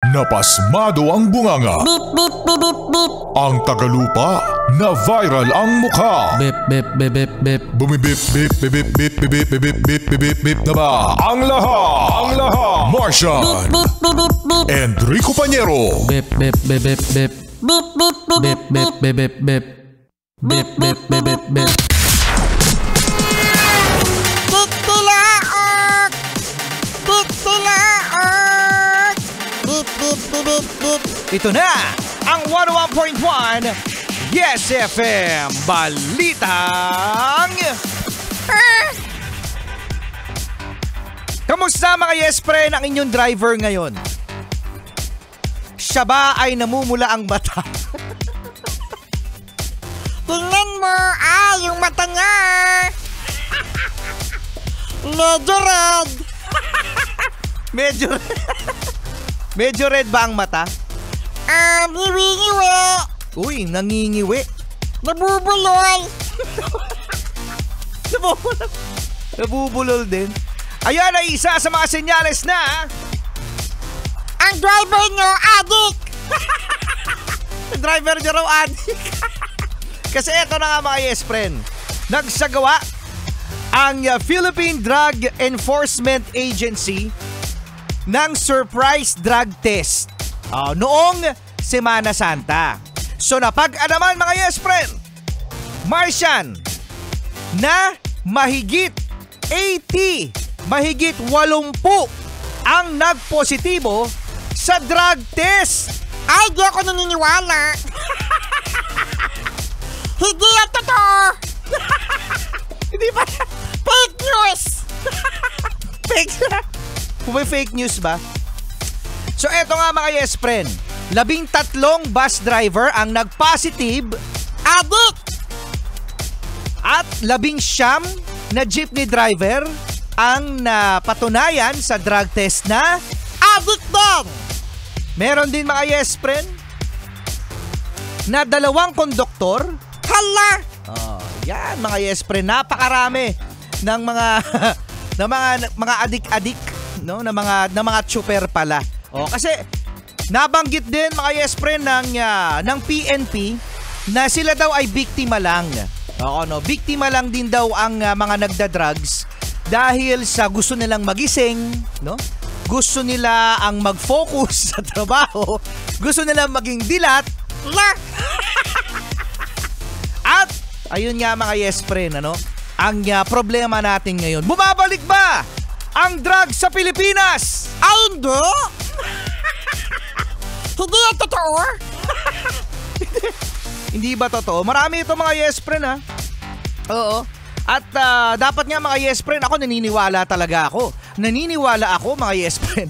Napasmado ang bunganga. Beep, beep, beep, beep, beep. Ang tagalupa na viral ang mukha. Bip, bip, bip, bip, bip. Bumibip, bip, bip, bip, bip, bip, bip, bip, bip, bip, bip, bip na ba? Ang lahat. Martian. Beep, beep, beep, beep. Enrico Pañero. Bip, bip, bip, bip, bip. Beep, beep, beep, Bip, bip, bip, bip, bip. Bip, bip, bip, bip, bip. Titilaok! Titilaok! Beep, beep, beep, beep, beep. Ito na ang 101.1 Yes FM Balitang Kamusta mga Yes Pre ang inyong driver ngayon? Siya ba ay namumula ang mata? Tingnan mo, yung mata niya. Medyo red. Medyo red ba ang mata? Ngiwi-ngiwi. Uy, nangingiwi. Nabubulol. Nabubulol din. Ayan ay isa sa mga senyales na Ang driver niyo, adik. ang driver niya raw adik. Kasi eto na nga mga Yes Friend, nagsagawa ang Philippine Drug Enforcement Agency ng surprise drug test noong Semana Santa. So napag-alaman mga Yes Friend, Martian, na mahigit 80 ang nagpositibo sa drug test. Ay, di ako naniniwala. Hindi yan totoo. Hindi ba? Fake news. May fake news ba? So eto nga mga Yes Friend, 13 bus driver ang nag-positive Adik. at 19 na jeepney driver ang napatunayan sa drug test na Adik din. meron din mga Yes Friend na 2 konduktor. Hala. Yan mga Yes Friend, napakarami ng mga mga adik-adik no na mga tsuper pala. Kasi nabanggit din mga Yes Friend ng PNP na sila daw ay biktima lang. Biktima lang din daw ang mga nagda-drugs dahil sa gusto nilang magising, no? Gusto nila ang mag-focus sa trabaho, gusto nilang maging dilat. At ayun nga mga Yes Friend, ang problema natin ngayon, bumabalik ba ang drugs sa Pilipinas? Ay, hindi. Hindi yan totoo. Hindi ba totoo? Marami ito mga Yes Friend Oo. At dapat nga mga Yes Friend, ako naniniwala ako mga Yes Friend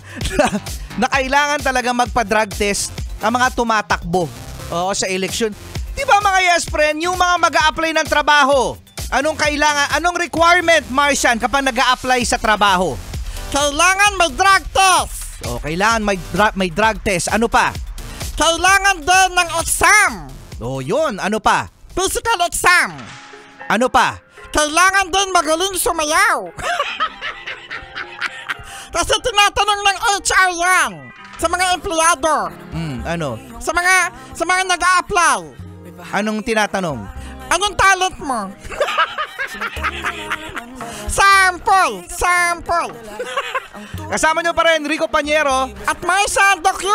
na kailangan talaga magpa-drug test ang mga tumatakbo sa eleksyon. Di ba mga Yes Friend, yung mga mag-a-apply ng trabaho, anong kailangan, anong requirement, Martian, kapag nag-a-apply sa trabaho? Kailangan may drug test. Kailangan may drug test. Ano pa? Kailangan din ng exam. Yun. Ano pa? Physical exam. Ano pa? Kailangan din magaling sumayaw. Kasi tinatanong ng HR yan sa mga empleyado. Ano? Sa mga nag-a-apply. Anong tinatanong? Anong talent mo? Sample. Kasama nyo pa rin Rico Pañero At may Sando Q.